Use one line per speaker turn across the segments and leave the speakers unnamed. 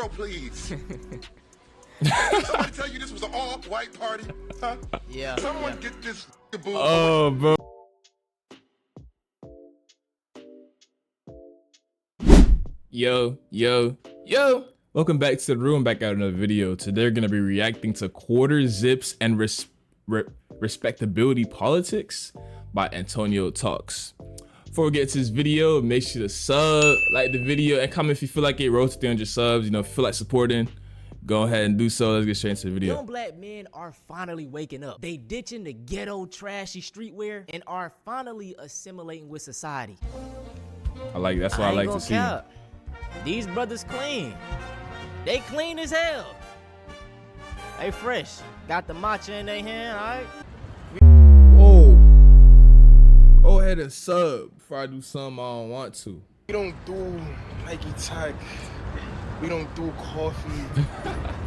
Negro, please. Somebody tell you this was an all-white party? Huh?
Yeah.
Someone get this boo.
Oh, bro. Yo. Welcome back to the room, back out another video. Today we're gonna be reacting to Quarter Zips and Respectability Politics by Antonio Talks. Before we get to this video, make sure to sub, like the video, and comment if you feel like it rose to 300 subs. You know, if you feel like supporting, go ahead and do so. Let's get straight into the video.
Young black men are finally waking up. They ditching the ghetto, trashy streetwear and are finally assimilating with society.
I like that's what I like to see.
These brothers clean. They clean as hell. They fresh. Got the matcha in their hand, alright?
Whoa. Go ahead and sub before I do something I don't want to.
We don't do Nike Tech. We don't do coffee.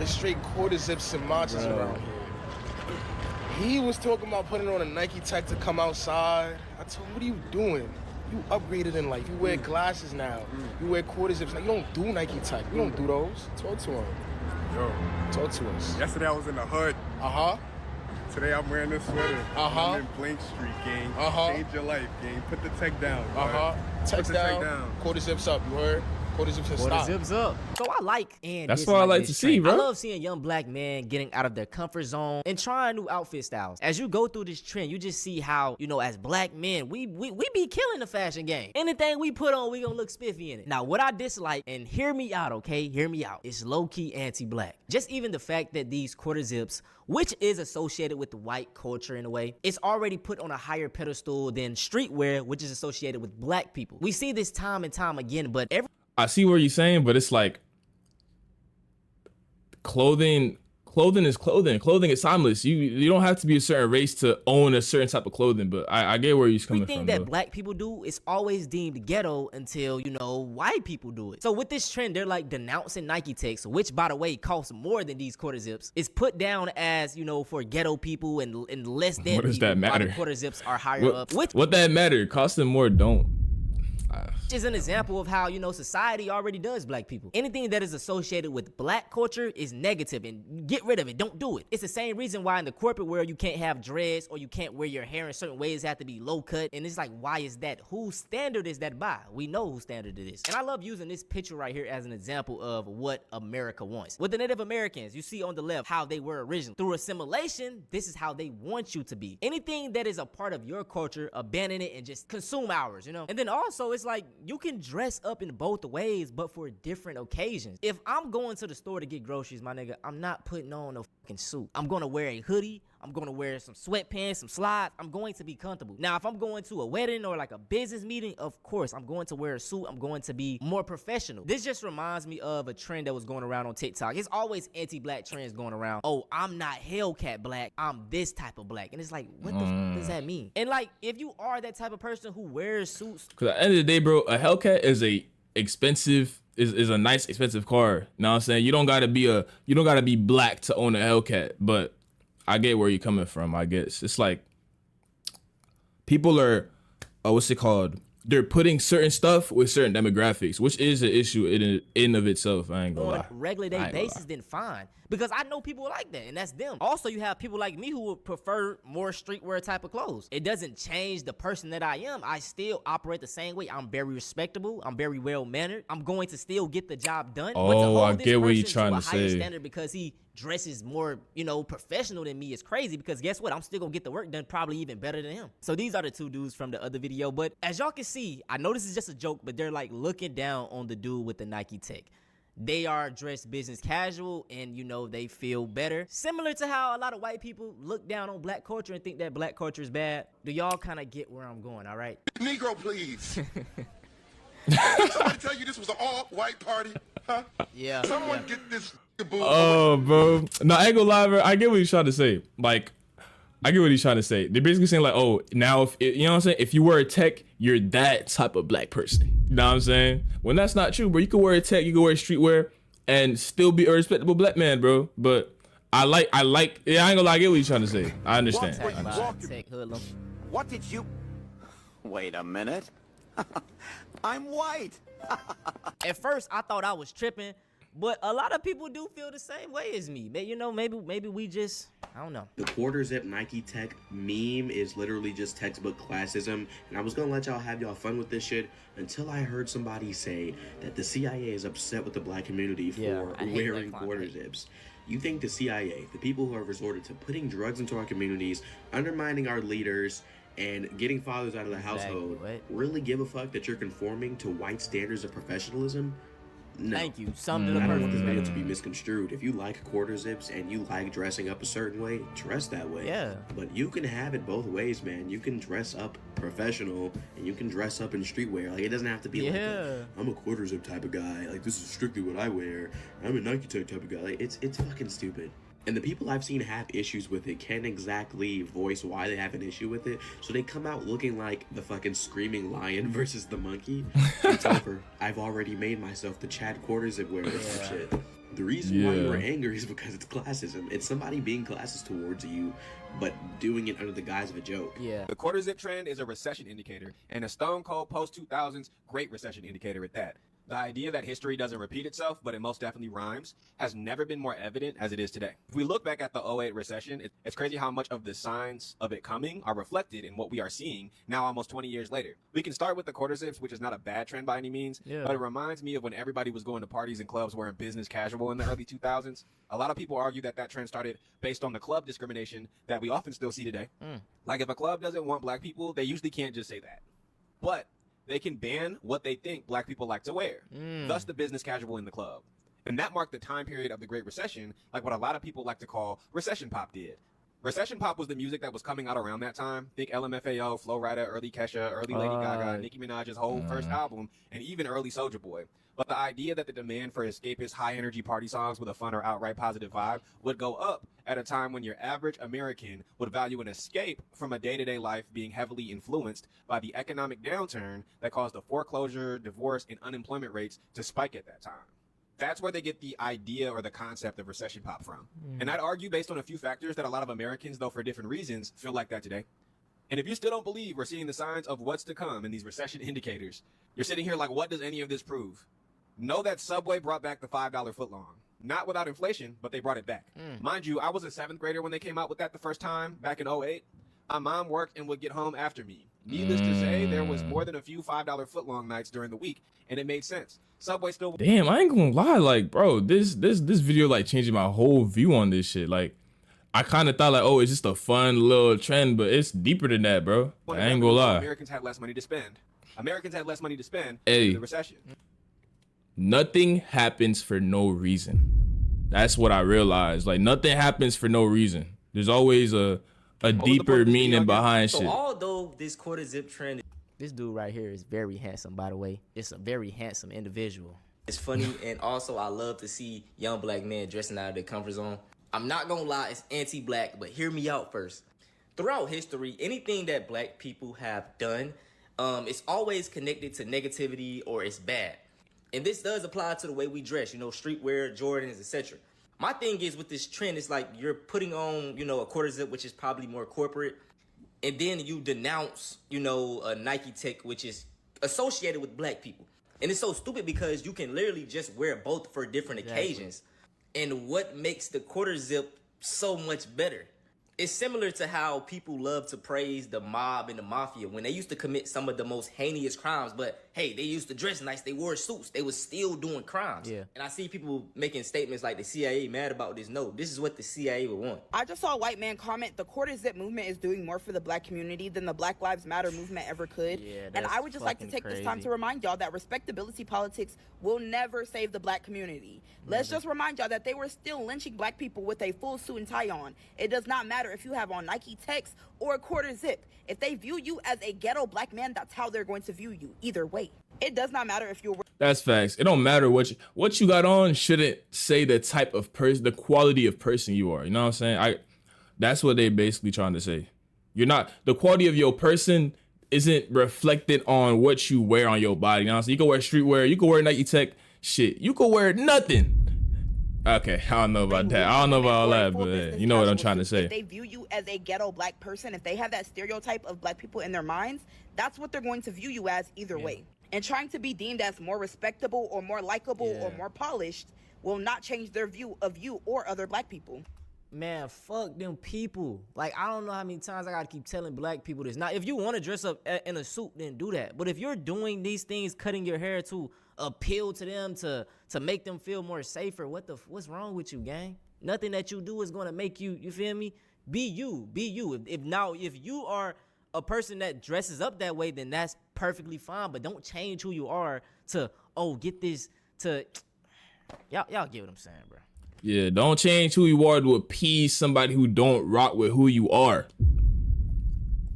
It's straight quarter zips and matchas around here. He was talking about putting on a Nike Tech to come outside. I told him, what are you doing? You upgraded in life. You wear glasses now. You wear quarter zips. Now, you don't do Nike Tech. We don't do those. Talk to him.
Yo,
talk to us.
Yesterday I was in the hood. Today I'm wearing this sweater. I'm in Blank Street, gang. Change your life, gang. Put the tech down.
Tech down. Quarter zips up. You heard? Quarter zips and stop.
Zips up. So I like and
that's what I like to see, bro.
I love seeing young black men getting out of their comfort zone and trying new outfit styles. As you go through this trend, you just see how, you know, as black men, we be killing the fashion game. Anything we put on, we gonna look spiffy in it. Now, what I dislike, and hear me out, okay? Hear me out. It's low-key anti-black. Just even the fact that these quarter zips, which is associated with the white culture in a way, it's already put on a higher pedestal than streetwear, which is associated with black people. We see this time and time again, but
I see what you're saying, but it's like clothing is clothing. Clothing is timeless. You don't have to be a certain race to own a certain type of clothing, but I get where you're coming from.
Everything that black people do is always deemed ghetto until, you know, white people do it. So with this trend, they're like denouncing Nike Techs, which by the way costs more than these quarter zips. It's put down as, you know, for ghetto people and less than.
What does that matter?
Quarter zips are higher up.
What that matter? Costing more don't.
Is an example of how, you know, society already does black people. Anything that is associated with black culture is negative, and get rid of it. Don't do it. It's the same reason why in the corporate world you can't have dreads or you can't wear your hair in certain ways. It have to be low cut, and it's like, why is that? Whose standard is that by? We know whose standard it is. And I love using this picture right here as an example of what America wants. With the Native Americans, you see on the left how they were originally. Through assimilation, this is how they want you to be. Anything that is a part of your culture, abandon it and just consume ours, you know? And then also, it's like, you can dress up in both ways, but for different occasions. If I'm going to the store to get groceries, my nigga, I'm not putting on a fucking suit. I'm gonna wear a hoodie. I'm gonna wear some sweatpants, some slides. I'm going to be comfortable. Now, if I'm going to a wedding or like a business meeting, of course, I'm going to wear a suit. I'm going to be more professional. This just reminds me of a trend that was going around on TikTok. It's always anti-black trends going around. Oh, I'm not Hellcat black. I'm this type of black. And it's like, what the fuck does that mean? And like, if you are that type of person who wears suits.
Because at the end of the day, bro, a Hellcat is a expensive, is a nice expensive car. You know what I'm saying? You don't gotta be black to own a Hellcat, but I get where you're coming from, I guess. It's like people are, what's it called? They're putting certain stuff with certain demographics, which is an issue in of itself. I ain't gonna lie.
On a regular day basis, then fine. Because I know people like that, and that's them. Also, you have people like me who would prefer more streetwear type of clothes. It doesn't change the person that I am. I still operate the same way. I'm very respectable. I'm very well-mannered. I'm going to still get the job done.
Oh,
but to hold
I get what you're trying to
higher
say.
Standard because he dresses more, you know, professional than me is crazy, because guess what? I'm still gonna get the work done probably even better than him. So these are the two dudes from the other video, but as y'all can see, I know this is just a joke, but they're like looking down on the dude with the Nike Tech. They are dressed business casual, and you know, they feel better. Similar to how a lot of white people look down on black culture and think that black culture is bad. Do y'all kind of get where I'm going, all right?
Negro, please. Somebody tell you this was an all-white party? Huh?
Yeah.
Someone get this boo.
Oh, bro. No, I ain't gonna lie, bro. I get what he's trying to say. Like, I get what he's trying to say. They're basically saying like, oh, now if you know what I'm saying, if you wear a tech, you're that type of black person. You know what I'm saying? When that's not true, bro. You can wear a tech, you can wear streetwear, and still be a respectable black man, bro. But I like, yeah, I ain't gonna lie, I get what he's trying to say. I understand.
What did you? Wait a minute. I'm white.
At first, I thought I was tripping, But a lot of people do feel the same way as me. You know, maybe we just, I don't know.
The quarter zip Nike Tech meme is literally just textbook classism, and I was gonna let y'all have y'all fun with this shit until I heard somebody say that the CIA is upset with the black community for wearing quarter zips. You think the CIA, the people who have resorted to putting drugs into our communities, undermining our leaders, and getting fathers out of the household, really give a fuck that you're conforming to white standards of professionalism? No.
Thank you. Summed it up
I don't want
perfectly.
this video to be misconstrued. If you like quarter zips and you like dressing up a certain way, dress that way.
Yeah.
But you can have it both ways, man. You can dress up professional and you can dress up in streetwear. Like, it doesn't have to be like I'm a quarter zip type of guy. Like, this is strictly what I wear. I'm a Nike Tech type of guy. Like, it's fucking stupid. And the people I've seen have issues with it can't exactly voice why they have an issue with it. So they come out looking like the fucking screaming lion versus the monkey. It's over. I've already made myself the Chad quarter zip wearer or some shit. The reason why you're angry is because it's classism. It's somebody being classist towards you, but doing it under the guise of a joke.
Yeah.
The quarter zip trend is a recession indicator, and a stone cold post-2000s great recession indicator at that. The idea that history doesn't repeat itself, but it most definitely rhymes, has never been more evident as it is today. If we look back at the 08 recession, it's crazy how much of the signs of it coming are reflected in what we are seeing now almost 20 years later. We can start with the quarter zips, which is not a bad trend by any means, but it reminds me of when everybody was going to parties and clubs wearing business casual in the early 2000s. A lot of people argue that that trend started based on the club discrimination that we often still see today. Like, if a club doesn't want black people, they usually can't just say that. But they can ban what they think black people like to wear, thus the business casual in the club. And that marked the time period of the Great Recession, like what a lot of people like to call recession pop did. Recession pop was the music that was coming out around that time. Think LMFAO, Flo Rida, early Kesha, early Lady Gaga, Nicki Minaj's whole first album, and even early Soulja Boy. But the idea that the demand for escapist, high-energy party songs with a fun or outright positive vibe would go up at a time when your average American would value an escape from a day-to-day life being heavily influenced by the economic downturn that caused the foreclosure, divorce, and unemployment rates to spike at that time. That's where they get the idea or the concept of recession pop from. And I'd argue, based on a few factors, that a lot of Americans, though for different reasons, feel like that today. And if you still don't believe we're seeing the signs of what's to come in these recession indicators, you're sitting here like, what does any of this prove? Know that Subway brought back the $5 footlong. Not without inflation, but they brought it back. Mind you, I was a 7th grader when they came out with that the first time, back in 08. My mom worked and would get home after me. Needless to say, there was more than a few $5 footlong nights during the week, and it made sense. Subway still...
Damn, I ain't gonna lie, like, bro, this video, like, changing my whole view on this shit. Like, I kind of thought, like, oh, it's just a fun little trend, but it's deeper than that, bro. I ain't gonna lie.
Americans had less money to spend. Americans had less money to spend
Hey.
in the recession.
Nothing happens for no reason. That's what I realized. Like, nothing happens for no reason. There's always a deeper meaning behind shit.
So although this quarter zip trend, this dude right here is very handsome, by the way. It's a very handsome individual. It's funny, and also I love to see young black men dressing out of their comfort zone. I'm not gonna lie, it's anti-black, but hear me out first. Throughout history, anything that black people have done, it's always connected to negativity or it's bad. And this does apply to the way we dress, you know, streetwear, Jordans, etc. My thing is with this trend, it's like you're putting on, you know, a quarter zip, which is probably more corporate, and then you denounce, you know, a Nike Tech, which is associated with black people. And it's so stupid because you can literally just wear both for different occasions. And what makes the quarter zip so much better? It's similar to how people love to praise the mob and the mafia when they used to commit some of the most heinous crimes, but hey, they used to dress nice, they wore suits, they was still doing crimes. And I see people making statements like the CIA mad about this. No, this is what the CIA would want.
I just saw a white man comment, the quarter zip movement is doing more for the black community than the Black Lives Matter movement ever could. And I would just like to take this time to remind y'all that respectability politics will never save the black community. Let's just remind y'all that they were still lynching black people with a full suit and tie on. It does not matter if you have on Nike Techs or a quarter zip. If they view you as a ghetto black man, that's how they're going to view you, either way. It does not matter if you're...
That's facts. It don't matter what you got on shouldn't say the type of person, the quality of person you are. You know what I'm saying? That's what they basically trying to say. You're not, the quality of your person isn't reflected on what you wear on your body. You know what I'm saying? You can wear streetwear, you can wear Nike Tech shit. You can wear nothing. Okay, I don't know about that. I don't know about all that, but you know what I'm trying to say.
If they view you as a ghetto black person, if they have that stereotype of black people in their minds, that's what they're going to view you as either way. And trying to be deemed as more respectable or more likable or more polished will not change their view of you or other black people.
Man, fuck them people. Like, I don't know how many times I gotta keep telling black people this. Now, if you want to dress up in a suit, then do that. But if you're doing these things, cutting your hair to appeal to them, to make them feel more safer, what's wrong with you, gang? Nothing that you do is gonna make you, you feel me? Be you, be you. If you are a person that dresses up that way, then that's perfectly fine. But don't change who you are to, get this, to, y'all get what I'm saying, bro.
Yeah, don't change who you are to appease somebody who don't rock with who you are.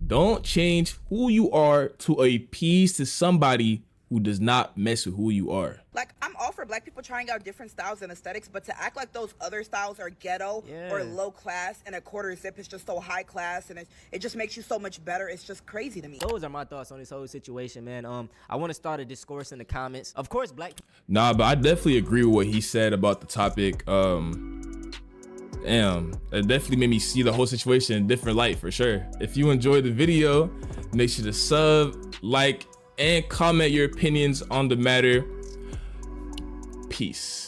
Don't change who you are to appease to somebody who does not mess with who you are.
Like, I'm all for black people trying out different styles and aesthetics, but to act like those other styles are ghetto or low class and a quarter zip is just so high class and it just makes you so much better, it's just crazy to me.
Those are my thoughts on this whole situation, man. I want to start a discourse in the comments. Of course, black.
Nah, but I definitely agree with what he said about the topic. Damn, it definitely made me see the whole situation in a different light for sure. If you enjoyed the video, make sure to sub, like, and comment your opinions on the matter. Peace.